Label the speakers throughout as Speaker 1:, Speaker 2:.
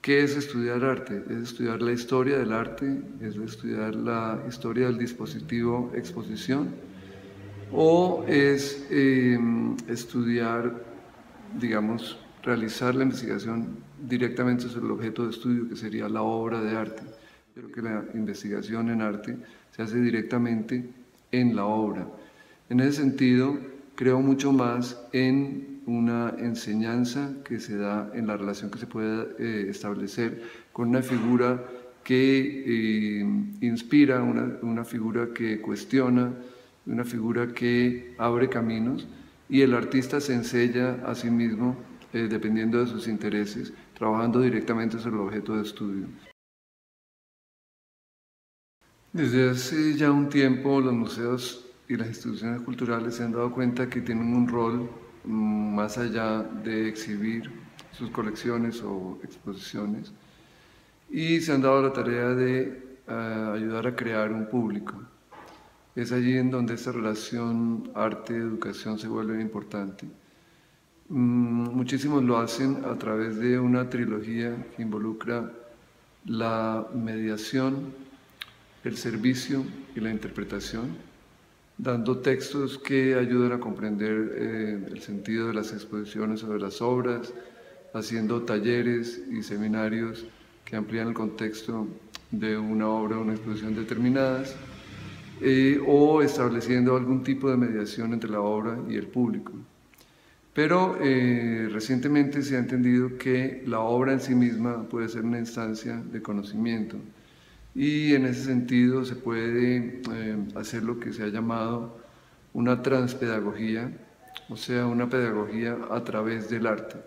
Speaker 1: ¿Qué es estudiar arte? Es estudiar la historia del arte, es estudiar la historia del dispositivo exposición, o es estudiar, digamos, realizar la investigación directamente sobre el objeto de estudio, que sería la obra de arte. Yo creo que la investigación en arte se hace directamente en la obra. En ese sentido, creo mucho más en una enseñanza que se da en la relación que se puede establecer con una figura que inspira, una figura que cuestiona, una figura que abre caminos, y el artista se enseña a sí mismo dependiendo de sus intereses, trabajando directamente sobre el objeto de estudio. Desde hace ya un tiempo los museos y las instituciones culturales se han dado cuenta que tienen un rol más allá de exhibir sus colecciones o exposiciones, y se han dado la tarea de ayudar a crear un público. Es allí en donde esta relación arte-educación se vuelve importante. Muchísimos lo hacen a través de una trilogía que involucra la mediación, el servicio y la interpretación, dando textos que ayudan a comprender el sentido de las exposiciones o de las obras, haciendo talleres y seminarios que amplían el contexto de una obra o una exposición determinadas, o estableciendo algún tipo de mediación entre la obra y el público. Pero recientemente se ha entendido que la obra en sí misma puede ser una instancia de conocimiento, y en ese sentido se puede hacer lo que se ha llamado una transpedagogía, o sea, una pedagogía a través del arte.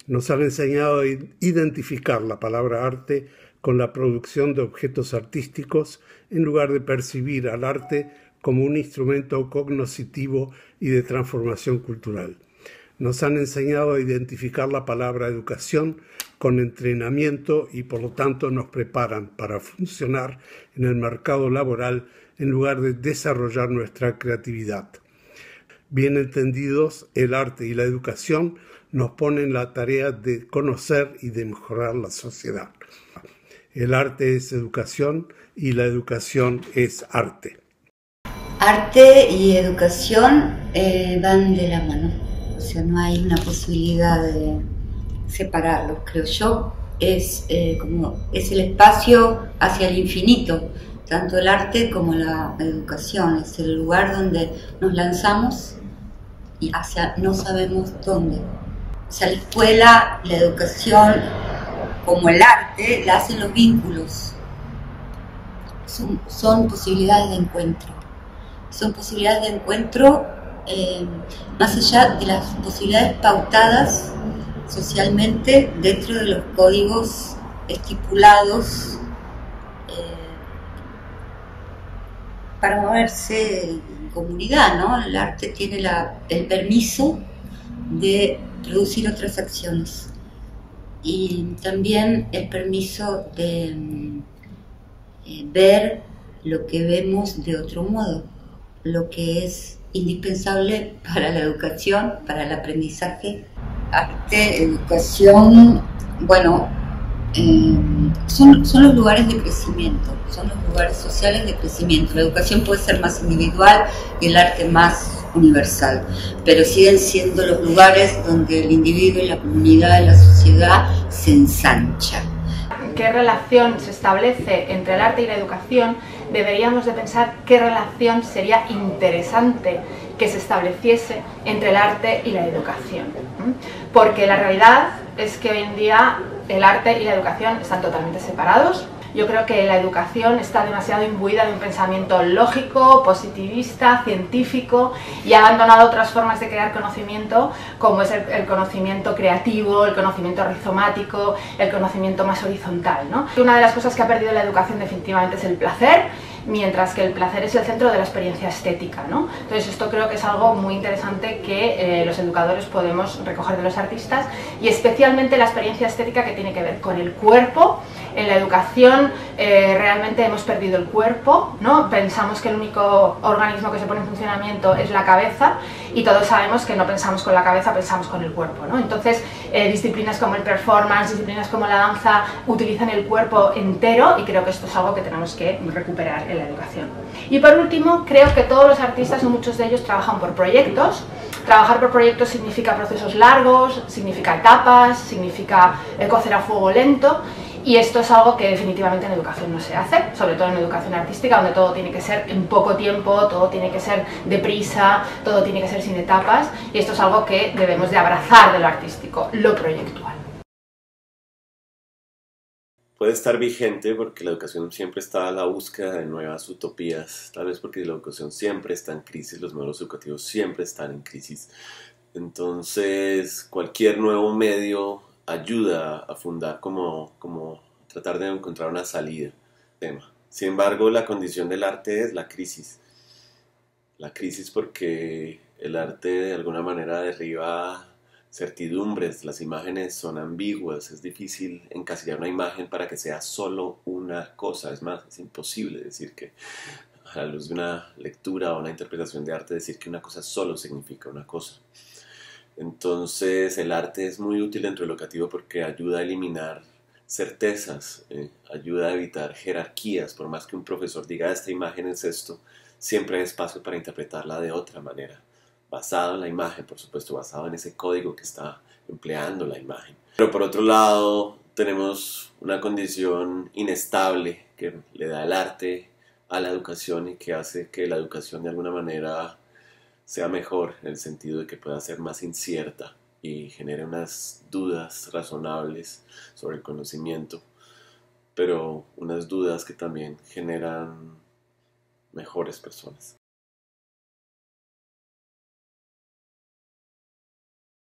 Speaker 2: Nos han enseñado a identificar la palabra arte con la producción de objetos artísticos en lugar de percibir al arte como un instrumento cognoscitivo y de transformación cultural. Nos han enseñado a identificar la palabra educación con entrenamiento y por lo tanto nos preparan para funcionar en el mercado laboral en lugar de desarrollar nuestra creatividad. Bien entendidos, el arte y la educación nos ponen la tarea de conocer y de mejorar la sociedad. El arte es educación y la educación es arte.
Speaker 3: Arte y educación van de la mano. O sea, no hay una posibilidad de separarlos, creo yo. Es el espacio hacia el infinito, tanto el arte como la educación. Es el lugar donde nos lanzamos y hacia no sabemos dónde. O sea, la escuela, la educación, como el arte, la hacen los vínculos. Son posibilidades de encuentro. Son posibilidades de encuentro más allá de las posibilidades pautadas socialmente dentro de los códigos estipulados para moverse en comunidad, ¿no? El arte tiene el permiso de producir otras acciones y también el permiso de ver lo que vemos de otro modo, lo que es indispensable para la educación, para el aprendizaje. Arte, educación, bueno, son los lugares de crecimiento, son los lugares sociales de crecimiento. La educación puede ser más individual y el arte más universal, pero siguen siendo los lugares donde el individuo y la comunidad y la sociedad se ensanchan.
Speaker 4: ¿Qué relación se establece entre el arte y la educación? Deberíamos de pensar qué relación sería interesante que se estableciese entre el arte y la educación. Porque la realidad es que hoy en día el arte y la educación están totalmente separados. Yo creo que la educación está demasiado imbuida de un pensamiento lógico, positivista, científico, y ha abandonado otras formas de crear conocimiento, como es el conocimiento creativo, el conocimiento rizomático, el conocimiento más horizontal, ¿no? Una de las cosas que ha perdido la educación definitivamente es el placer, mientras que el placer es el centro de la experiencia estética, ¿no? Entonces esto creo que es algo muy interesante que los educadores podemos recoger de los artistas, y especialmente la experiencia estética que tiene que ver con el cuerpo. En la educación realmente hemos perdido el cuerpo, ¿no? Pensamos que el único organismo que se pone en funcionamiento es la cabeza, y todos sabemos que no pensamos con la cabeza, pensamos con el cuerpo, ¿no? Entonces disciplinas como el performance, disciplinas como la danza utilizan el cuerpo entero, y creo que esto es algo que tenemos que recuperar en la educación. Y por último, creo que todos los artistas, o muchos de ellos, trabajan por proyectos. Trabajar por proyectos significa procesos largos, significa etapas, significa cocer a fuego lento. Y esto es algo que definitivamente en educación no se hace, sobre todo en educación artística, donde todo tiene que ser en poco tiempo, todo tiene que ser deprisa, todo tiene que ser sin etapas, y esto es algo que debemos de abrazar de lo artístico, lo proyectual.
Speaker 5: Puede estar vigente porque la educación siempre está a la búsqueda de nuevas utopías, tal vez porque la educación siempre está en crisis, los modelos educativos siempre están en crisis. Entonces, cualquier nuevo medio ayuda a fundar como tratar de encontrar una salida. Sin embargo, la condición del arte es la crisis. La crisis porque el arte de alguna manera derriba certidumbres, las imágenes son ambiguas, es difícil encasillar una imagen para que sea solo una cosa. Es más, es imposible decir que a la luz de una lectura o una interpretación de arte decir que una cosa solo significa una cosa. Entonces el arte es muy útil dentro del educativo porque ayuda a eliminar certezas, ayuda a evitar jerarquías. Por más que un profesor diga esta imagen es esto, siempre hay espacio para interpretarla de otra manera, basado en la imagen, por supuesto, basado en ese código que está empleando la imagen. Pero por otro lado tenemos una condición inestable que le da el arte a la educación y que hace que la educación de alguna manera sea mejor, en el sentido de que pueda ser más incierta y genere unas dudas razonables sobre el conocimiento, pero unas dudas que también generan mejores personas.